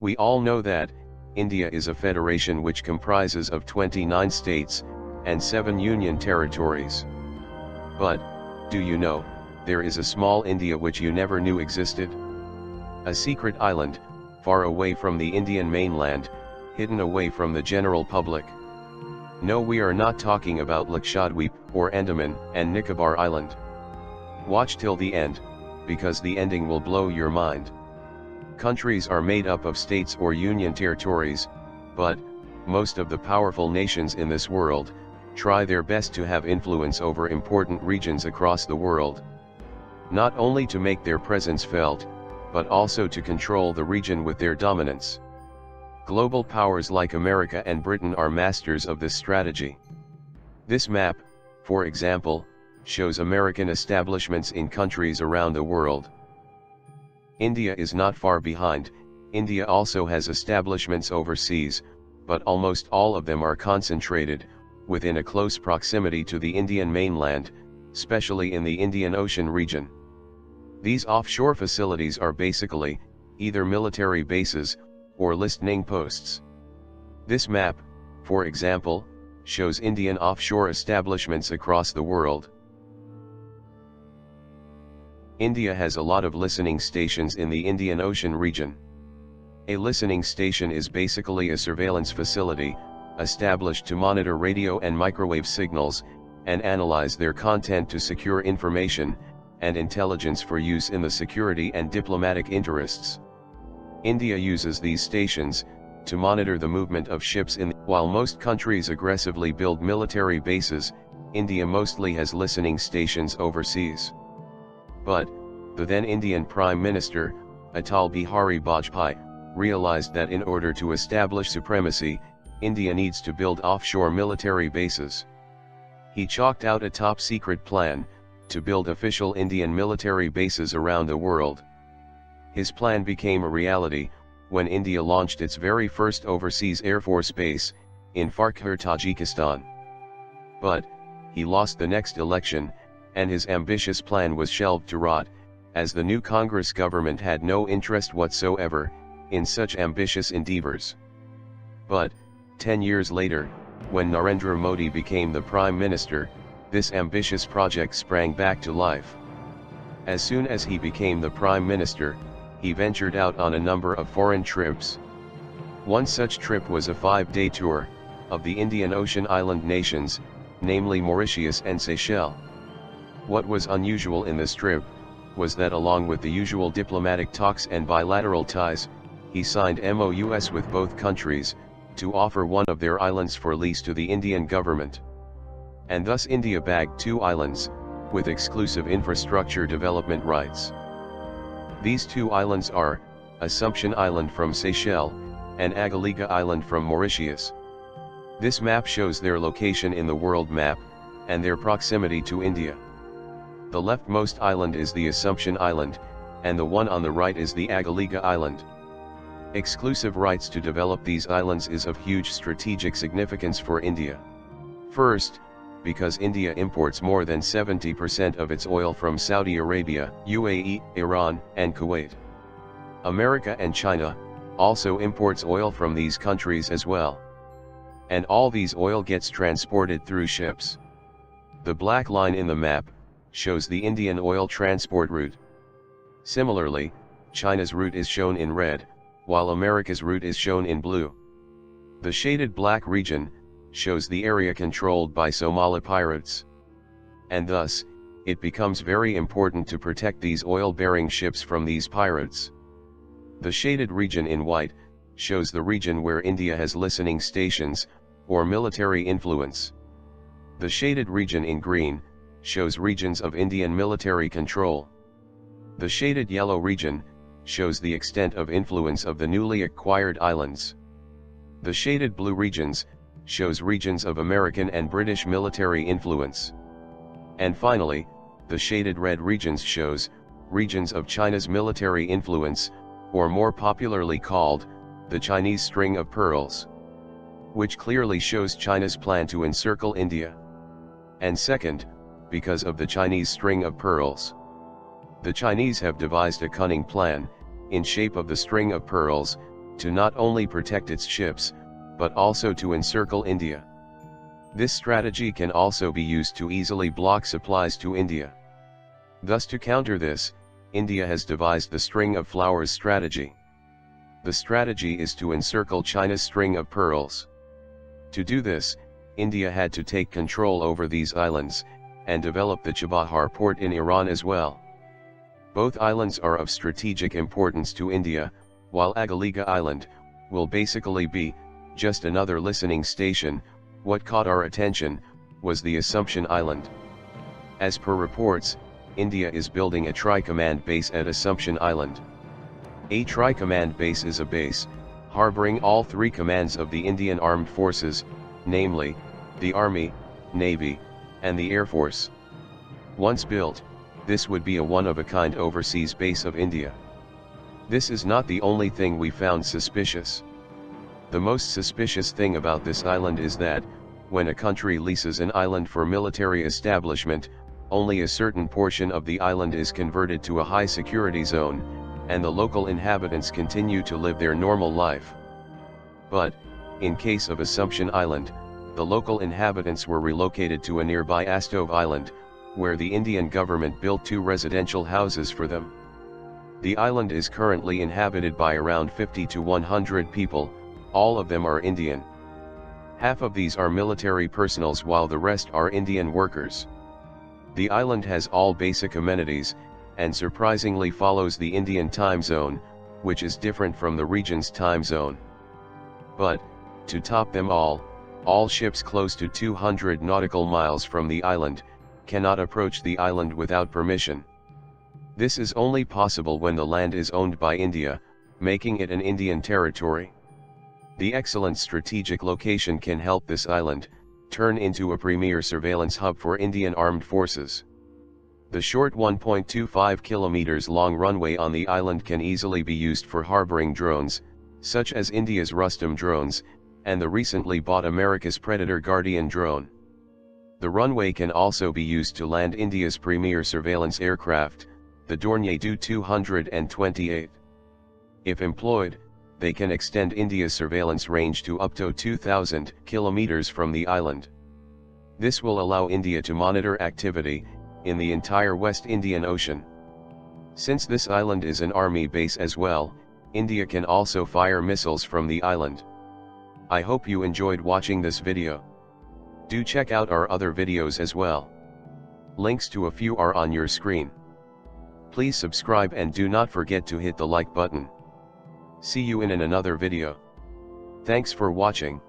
We all know that India is a federation which comprises of 29 states and 7 union territories. But, do you know, there is a small India which you never knew existed? A secret island, far away from the Indian mainland, hidden away from the general public. No, we are not talking about Lakshadweep or Andaman and Nicobar Island. Watch till the end, because the ending will blow your mind. Countries are made up of states or union territories, but most of the powerful nations in this world try their best to have influence over important regions across the world. Not only to make their presence felt, but also to control the region with their dominance. Global powers like America and Britain are masters of this strategy. This map, for example, shows American establishments in countries around the world. India is not far behind. India also has establishments overseas, but almost all of them are concentrated within a close proximity to the Indian mainland, especially in the Indian Ocean region. These offshore facilities are basically either military bases or listening posts. This map, for example, shows Indian offshore establishments across the world. India has a lot of listening stations in the Indian Ocean region. A listening station is basically a surveillance facility, established to monitor radio and microwave signals, and analyze their content to secure information and intelligence for use in the security and diplomatic interests. India uses these stations to monitor the movement of ships while most countries aggressively build military bases, India mostly has listening stations overseas. But, the then Indian Prime Minister, Atal Bihari Vajpayee, realized that in order to establish supremacy, India needs to build offshore military bases. He chalked out a top-secret plan to build official Indian military bases around the world. His plan became a reality when India launched its very first overseas Air Force base in Farkhar, Tajikistan. But, he lost the next election, and his ambitious plan was shelved to rot, as the new Congress government had no interest whatsoever in such ambitious endeavors. But, 10 years later, when Narendra Modi became the Prime Minister, this ambitious project sprang back to life. As soon as he became the Prime Minister, he ventured out on a number of foreign trips. One such trip was a 5-day tour of the Indian Ocean island nations, namely Mauritius and Seychelles. What was unusual in this trip was that along with the usual diplomatic talks and bilateral ties, he signed MOUs with both countries to offer one of their islands for lease to the Indian government. And thus India bagged 2 islands, with exclusive infrastructure development rights. These 2 islands are Assumption Island from Seychelles, and Agaliga Island from Mauritius. This map shows their location in the world map, and their proximity to India. The leftmost island is the Assumption Island, and the one on the right is the Agaliga Island. Exclusive rights to develop these islands is of huge strategic significance for India. First, because India imports more than 70% of its oil from Saudi Arabia, UAE, Iran, and Kuwait. America and China also imports oil from these countries as well. And all these oil gets transported through ships. The black line in the map shows the Indian oil transport route. Similarly, China's route is shown in red, while America's route is shown in blue. The shaded black region shows the area controlled by Somali pirates. And thus, it becomes very important to protect these oil-bearing ships from these pirates. The shaded region in white shows the region where India has listening stations, or military influence. The shaded region in green shows regions of Indian military control. The shaded yellow region shows the extent of influence of the newly acquired islands. The shaded blue regions shows regions of American and British military influence. And finally, the shaded red regions shows regions of China's military influence, or more popularly called, the Chinese String of Pearls, which clearly shows China's plan to encircle India. And second, because of the Chinese String of Pearls. The Chinese have devised a cunning plan, in shape of the String of Pearls, to not only protect its ships, but also to encircle India. This strategy can also be used to easily block supplies to India. Thus, to counter this, India has devised the string of flowers strategy. The strategy is to encircle China's string of pearls. To do this, India had to take control over these islands, and develop the Chabahar port in Iran as well. Both islands are of strategic importance to India, while Agaliga Island will basically be just another listening station. What caught our attention was the Assumption Island. As per reports, India is building a tri-command base at Assumption Island. A tri-command base is a base harboring all three commands of the Indian Armed Forces, namely, the Army, Navy, and the Air Force. Once built, this would be a one-of-a-kind overseas base of India. This is not the only thing we found suspicious. The most suspicious thing about this island is that, when a country leases an island for military establishment, only a certain portion of the island is converted to a high security zone, and the local inhabitants continue to live their normal life. But, in case of Assumption Island, the local inhabitants were relocated to a nearby Astove Island, where the Indian government built 2 residential houses for them. The island is currently inhabited by around 50 to 100 people, all of them are Indian. Half of these are military personnel while the rest are Indian workers. The island has all basic amenities, and surprisingly follows the Indian time zone, which is different from the region's time zone. But, to top them all ships close to 200 nautical miles from the island cannot approach the island without permission. This is only possible when the land is owned by India, making it an Indian territory. The excellent strategic location can help this island turn into a premier surveillance hub for Indian Armed Forces. The short 1.25 kilometers long runway on the island can easily be used for harboring drones, such as India's Rustam drones, and the recently bought America's Predator Guardian drone. The runway can also be used to land India's premier surveillance aircraft, the Dornier Do-228. If employed, they can extend India's surveillance range to up to 2,000 kilometers from the island. This will allow India to monitor activity in the entire West Indian Ocean. Since this island is an army base as well, India can also fire missiles from the island. I hope you enjoyed watching this video. Do check out our other videos as well. Links to a few are on your screen. Please subscribe and do not forget to hit the like button. See you in another video. Thanks for watching.